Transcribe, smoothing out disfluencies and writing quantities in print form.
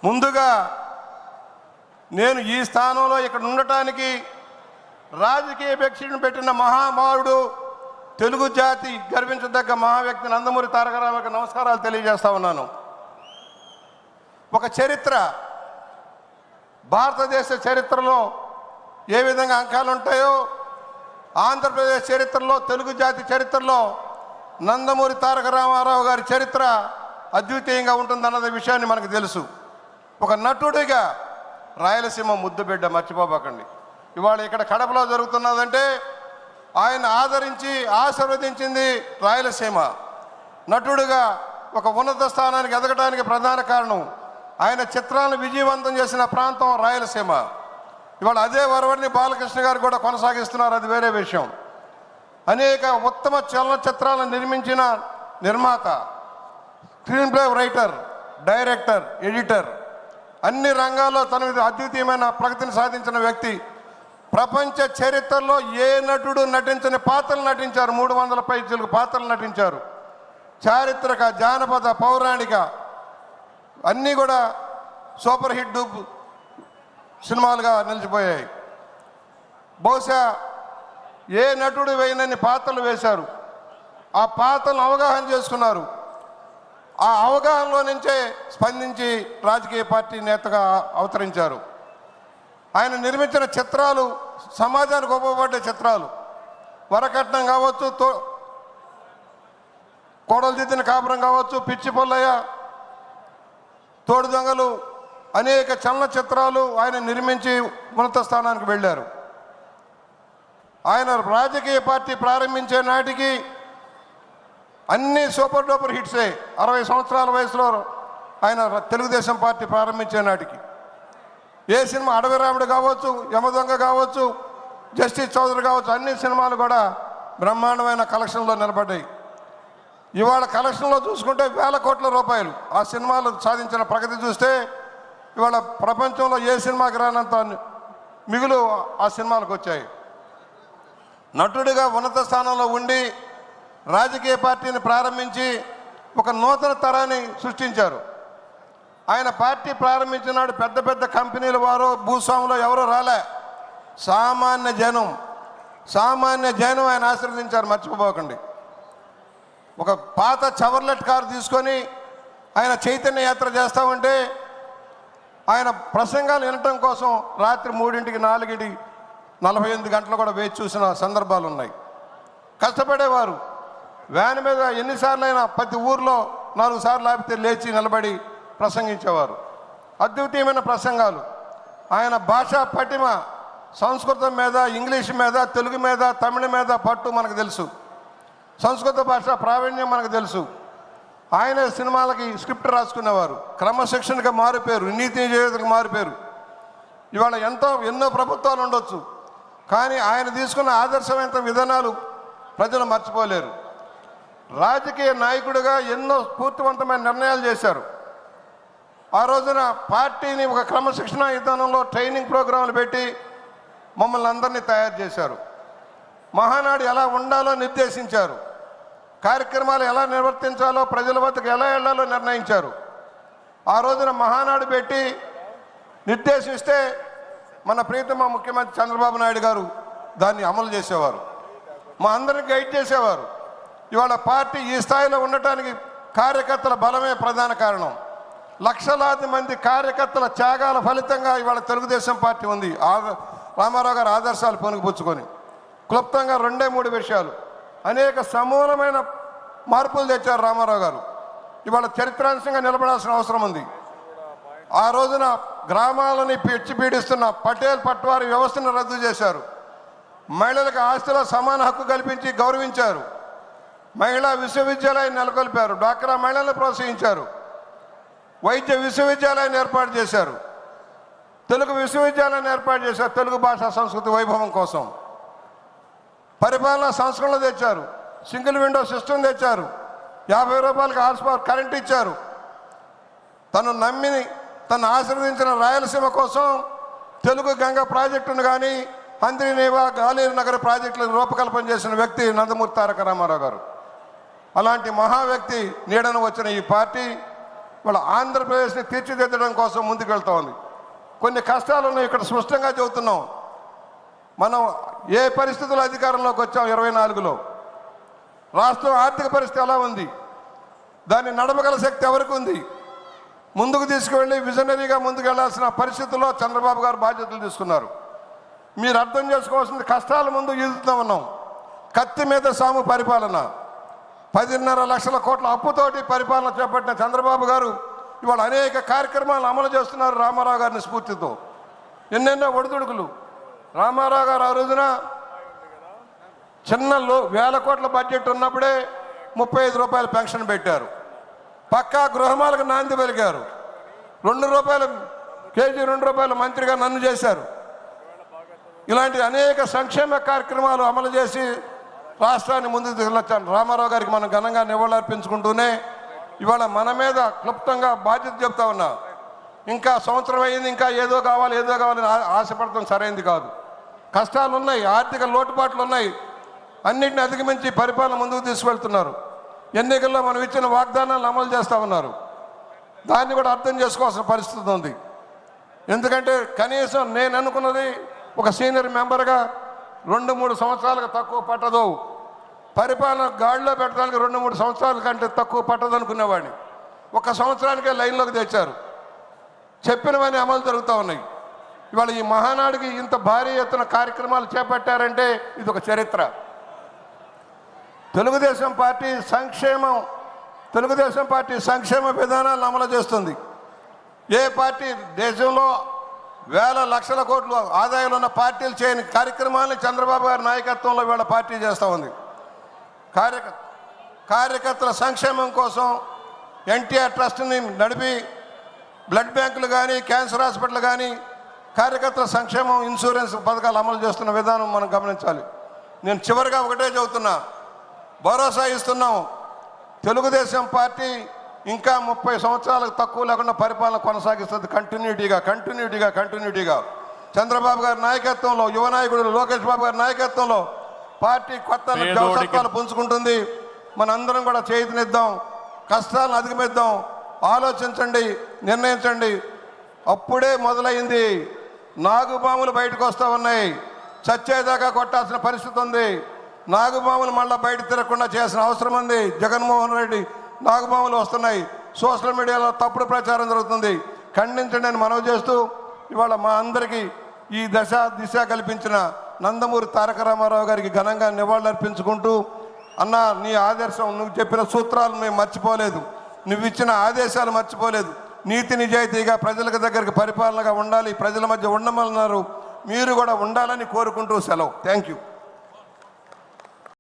ముందుగా నేను ఈ స్థానంలో ఇక్కడ ఉండటానికి రాజకీయ భిక్షను పెట్టిన మహామావుడు, తెలుగు జాతి గర్వించదగ్గ మహావ్యక్తి నందమూరి తారక రామారావుకి నమస్కారాలు తెలియజేస్తా ఉన్నాను. ఒక చరిత్ర, భారతదేశ చరిత్రలో ఏ విధంగా అంకాలు ఉంటాయో ఆంధ్రప్రదేశ్ చరిత్రలో, తెలుగు జాతి చరిత్రలో నందమూరి తారక రామారావు గారి చరిత్ర అద్వితీయంగా ఉంటుందన్నది విషయాన్ని మనకు తెలుసు. ఒక నటుడిగా రాయలసీమ ముద్దుబిడ్డ, మర్చిపోబాకండి. ఇవాళ ఇక్కడ కడపలో జరుగుతున్నదంటే ఆయన ఆదరించి ఆశీర్వదించింది రాయలసీమ. నటుడిగా ఒక ఉన్నత స్థానానికి ఎదగడానికి ప్రధాన కారణం ఆయన చిత్రాలను విజయవంతం చేసిన ప్రాంతం రాయలసీమ. ఇవాళ అదే వరవడిని బాలకృష్ణ గారు కూడా కొనసాగిస్తున్నారు, అది వేరే విషయం. అనేక ఉత్తమ చలనచిత్రాలను నిర్మించిన నిర్మాత, screen play writer, director, editor, అన్ని రంగాల్లో తన అద్వితీయమైన ప్రగతిని సాధించిన వ్యక్తి. ప్రపంచ చరిత్రలో ఏ నటుడు నటించని పాత్రలు నటించారు. 300 పైచిలకు పాత్రలు నటించారు. చారిత్రక, జానపద, పౌరాణిక అన్నీ కూడా సూపర్ హిట్ సినిమాలుగా నిలిచిపోయాయి. బహుశా ఏ నటుడు వేయనన్ని పాత్రలు వేశారు. ఆ పాత్రలను అవగాహన చేసుకున్నారు. ఆ అవగాహనలో నుంచే స్పందించి రాజకీయ పార్టీ నేతగా అవతరించారు. ఆయన నిర్మించిన చిత్రాలు సమాజానికి ఉపయోగపడే చిత్రాలు. వరకట్నం కావచ్చు, కోడలు దిద్దిన కాపురం కావచ్చు, పిచ్చి పొల్లయ్య, తోడు దొంగలు, అనేక చలనచిత్రాలు ఆయన నిర్మించి ఉన్నత స్థానానికి వెళ్ళారు. ఆయన రాజకీయ పార్టీ ప్రారంభించే నాటికి అన్ని సూపర్ డూపర్ హిట్సే. 60 సంవత్సరాల వయసులో ఆయన తెలుగుదేశం పార్టీ ప్రారంభించే నాటికి ఏ సినిమా, అడవి రాముడు కావచ్చు, యమదొంగ కావచ్చు, జస్టిస్ చౌదరి కావచ్చు, అన్ని సినిమాలు కూడా బ్రహ్మాండమైన కలెక్షన్లో నిలబడ్డాయి. ఇవాళ కలెక్షన్లో చూసుకుంటే వేల కోట్ల రూపాయలు ఆ సినిమాలు సాధించిన ప్రగతి చూస్తే ఇవాళ ప్రపంచంలో ఏ సినిమాకి రానంత మిగులు ఆ సినిమాలకు వచ్చాయి. నటుడిగా ఉన్నత స్థానంలో ఉండి రాజకీయ పార్టీని ప్రారంభించి ఒక నూతన తరాన్ని సృష్టించారు. ఆయన పార్టీ ప్రారంభించినాడు పెద్ద పెద్ద కంపెనీల వారు, భూస్వాములు ఎవరో రాలే. సామాన్య జనం ఆయన ఆశీర్వదించారు, మర్చిపోకండి. ఒక పాత చవర్లెట్ కారు తీసుకొని ఆయన చైతన్య యాత్ర చేస్తూ ఉంటే ఆయన ప్రసంగాలు వినటం కోసం రాత్రి 3, 4, 48 గంటలు కూడా వేచి చూసిన సందర్భాలు ఉన్నాయి. కష్టపడేవారు. వ్యాన్ మీద ఎన్నిసార్లు అయినా ప్రతి ఊర్లో 4 సార్లు ఆపితే లేచి నిలబడి ప్రసంగించేవారు. అద్వితీయమైన ప్రసంగాలు. ఆయన భాషా పటిమ, సంస్కృతం మీద, ఇంగ్లీష్ మీద, తెలుగు మీద, తమిళ మీద పట్టు మనకు తెలుసు. సంస్కృత భాష ప్రావీణ్యం మనకు తెలుసు. ఆయన సినిమాలకి స్క్రిప్ట్ రాసుకునేవారు. క్రమశిక్షణగా మారిపోయారు, నీతి నిజేతకు మారిపోయారు. ఇవాళ ఎన్నో ప్రభుత్వాలు ఉండొచ్చు, కానీ ఆయన తీసుకున్న ఆదర్శమైన విధానాలు ప్రజలు మర్చిపోలేరు. రాజకీయ నాయకుడిగా ఎన్నో స్ఫూర్తివంతమైన నిర్ణయాలు చేశారు. ఆ రోజున పార్టీని ఒక క్రమశిక్షణ విధానంలో ట్రైనింగ్ ప్రోగ్రాంలు పెట్టి మమ్మల్ని అందరినీ తయారు చేశారు. మహానాడు ఎలా ఉండాలో నిర్దేశించారు. కార్యక్రమాలు ఎలా నిర్వర్తించాలో, ప్రజల వద్దకు ఎలా వెళ్లాలో నిర్ణయించారు. ఆ రోజున మహానాడు పెట్టి నిర్దేశిస్తే మన ప్రీతమ ముఖ్యమంత్రి చంద్రబాబు నాయుడు గారు దాన్ని అమలు చేసేవారు. మా అందరినీ గైడ్ చేసేవారు. ఇవాళ పార్టీ ఈ స్థాయిలో ఉండటానికి కార్యకర్తల బలమే ప్రధాన కారణం. లక్షలాది మంది కార్యకర్తల త్యాగాల ఫలితంగా ఇవాళ తెలుగుదేశం పార్టీ ఉంది. రామారావు గారు ఆదర్శాలు పొనుగుపుచ్చుకొని క్లుప్తంగా 2-3 విషయాలు, అనేక సమూలమైన మార్పులు తెచ్చారు రామారావు గారు. ఇవాళ చరిత్రాంశంగా నిలబడాల్సిన అవసరం ఉంది. ఆ రోజున గ్రామాలని పీడిస్తున్న పటేల్ పట్వారీ వ్యవస్థను రద్దు చేశారు. మహిళలకు ఆస్తిలో సమాన హక్కు కల్పించి గౌరవించారు. మహిళా విశ్వవిద్యాలయాన్ని నెలకొల్పారు. డ్వాక్రా మహిళలను ప్రోత్సహించారు. వైద్య విశ్వవిద్యాలయాన్ని ఏర్పాటు చేశారు. తెలుగు విశ్వవిద్యాలయాన్ని ఏర్పాటు చేశారు తెలుగు భాషా సంస్కృతి వైభవం కోసం. పరిపాలనా సంస్కరణలు తెచ్చారు. సింగిల్ విండో సిస్టమ్ తెచ్చారు. 50 రూపాయలకి హార్స్ పవర్ కరెంట్ ఇచ్చారు. తను ఆశీర్వదించిన రాయలసీమ కోసం తెలుగు గంగ ప్రాజెక్టును కానీ, హంద్రీనేవా, గాలేరు నగర ప్రాజెక్టులకు రూపకల్పన చేసిన వ్యక్తి నందమూరి తారక రామారావు గారు. అలాంటి మహా వ్యక్తి నీడను వచ్చిన ఈ పార్టీ వాళ్ళ ఆంధ్రప్రదేశ్ని తీర్చిదిద్దడం కోసం ముందుకు వెళ్తా ఉంది. కొన్ని కష్టాలను ఇక్కడ స్పష్టంగా చెబుతున్నాం. మనం ఏ పరిస్థితుల్లో అధికారంలోకి వచ్చాం 24లో, రాష్ట్రం ఆర్థిక పరిస్థితి ఎలా ఉంది, దాన్ని నడపగల శక్తి ఎవరికి ఉంది, ముందుకు తీసుకువెళ్ళి విజనరీగా ముందుకు వెళ్లాల్సిన పరిస్థితుల్లో చంద్రబాబు గారు బాధ్యతలు తీసుకున్నారు. మీరు అర్థం చేసుకోవాల్సింది, కష్టాల ముందు ఈదుతూ ఉన్నాం. కత్తి మీద సాము పరిపాలన, 10.5 లక్షల కోట్ల అప్పుతోటి పరిపాలన చేపట్టిన చంద్రబాబు గారు ఇవాళ అనేక కార్యక్రమాలను అమలు చేస్తున్నారు రామారావు గారిని స్ఫూర్తితో. ఎన్నెన్నో ఒడిదుడుకులు. రామారావు గారు ఆ రోజున చిన్న 1000 కోట్ల బడ్జెట్ ఉన్నప్పుడే 35 రూపాయల పెన్షన్ పెట్టారు. పక్కా గృహమాలకు నాంది పలికారు. 2 రూపాయల కేజీ 2 రూపాయల మంత్రిగా నన్ను చేశారు. ఇలాంటి అనేక సంక్షేమ కార్యక్రమాలు అమలు చేసి రాష్ట్రాన్ని ముందుకు తీసుకెళ్ళొచ్చాను. రామారావు గారికి మనం ఘనంగా నివాళులర్పించుకుంటూనే ఇవాళ మన మీద క్లుప్తంగా బాధ్యత చెప్తా ఉన్నా. ఇంకా సంవత్సరం అయింది, ఇంకా ఏదో కావాలని ఆశపడటం సరైనది కాదు. కష్టాలు ఉన్నాయి, ఆర్థిక లోటుపాట్లు ఉన్నాయి. అన్నింటిని అధిగమించి పరిపాలన ముందుకు తీసుకువెళ్తున్నారు. ఎన్నికల్లో మనం ఇచ్చిన వాగ్దానాలను అమలు చేస్తూ ఉన్నారు. దాన్ని కూడా అర్థం చేసుకోవాల్సిన పరిస్థితి ఉంది. ఎందుకంటే కనీసం నేను అనుకున్నది, ఒక సీనియర్ మెంబర్గా 2-3 సంవత్సరాలకు తక్కువ పట్టదు, పరిపాలన గాడిలో పెట్టడానికి 2-3 సంవత్సరాల కంటే తక్కువ పట్టదు అనుకునేవాడిని. 1 సంవత్సరానికే లైన్లోకి తెచ్చారు. చెప్పినవన్నీ అమలు జరుగుతూ ఉన్నాయి. ఇవాళ ఈ మహానాడికి ఇంత భారీ ఎత్తున కార్యక్రమాలు చేపట్టారంటే ఇది ఒక చరిత్ర. తెలుగుదేశం పార్టీ సంక్షేమ విధానాలను అమలు చేస్తుంది. ఏ పార్టీ దేశంలో వేల లక్షల కోట్లు ఆదాయాలు ఉన్న పార్టీలు చేయని కార్యక్రమాన్ని చంద్రబాబు గారి నాయకత్వంలో వీళ్ళ పార్టీ చేస్తూ ఉంది. కార్యకర్తల సంక్షేమం కోసం ఎన్టీఆర్ ట్రస్ట్ని నడిపి బ్లడ్ బ్యాంకులు కానీ, క్యాన్సర్ హాస్పిటల్ కానీ, కార్యకర్తల సంక్షేమం, ఇన్సూరెన్స్ పథకాలు అమలు చేస్తున్న విధానం మనం గమనించాలి. నేను చివరిగా ఒకటే చెబుతున్నా, భరోసా ఇస్తున్నాం. తెలుగుదేశం పార్టీ ఇంకా 30 సంవత్సరాలకు తక్కువ లేకుండా పరిపాలన కొనసాగిస్తుంది. కంటిన్యూటీగా చంద్రబాబు గారి నాయకత్వంలో, యువ నాయకుడు లోకేష్ బాబు గారి నాయకత్వంలో పార్టీ కొత్త జవసత్వాలు పుంజుకుంటుంది. మనందరం కూడా చేయుతనిద్దాం, కష్టాలను అధిగమిద్దాం. ఆలోచించండి, నిర్ణయించండి. అప్పుడే మొదలైంది. నాగుపాములు బయటకు వస్తూ ఉన్నాయి. చచ్చేదాకా కొట్టాల్సిన పరిస్థితి ఉంది. నాగుపాములు మళ్ళీ బయట తిరగకుండా చేయాల్సిన అవసరం ఉంది. జగన్మోహన్ రెడ్డి నాగుపాములు వస్తున్నాయి. సోషల్ మీడియాలో తప్పుడు ప్రచారం జరుగుతుంది. ఖండించండి అని మనవి చేస్తూ ఇవాళ మా అందరికీ ఈ దిశ కల్పించిన నందమూరి తారక రామారావు గారికి ఘనంగా నివాళులర్పించుకుంటూ, అన్న నీ ఆదర్శం, నువ్వు చెప్పిన సూత్రాలు మేము మర్చిపోలేదు, నువ్వు ఇచ్చిన ఆదేశాలు మర్చిపోలేదు. నీతి నిజాయితీగా ప్రజలకు దగ్గరికి పరిపాలనగా ఉండాలి, ప్రజల మధ్య ఉండమన్నారు. మీరు కూడా ఉండాలని కోరుకుంటూ సెలవు. Thank you.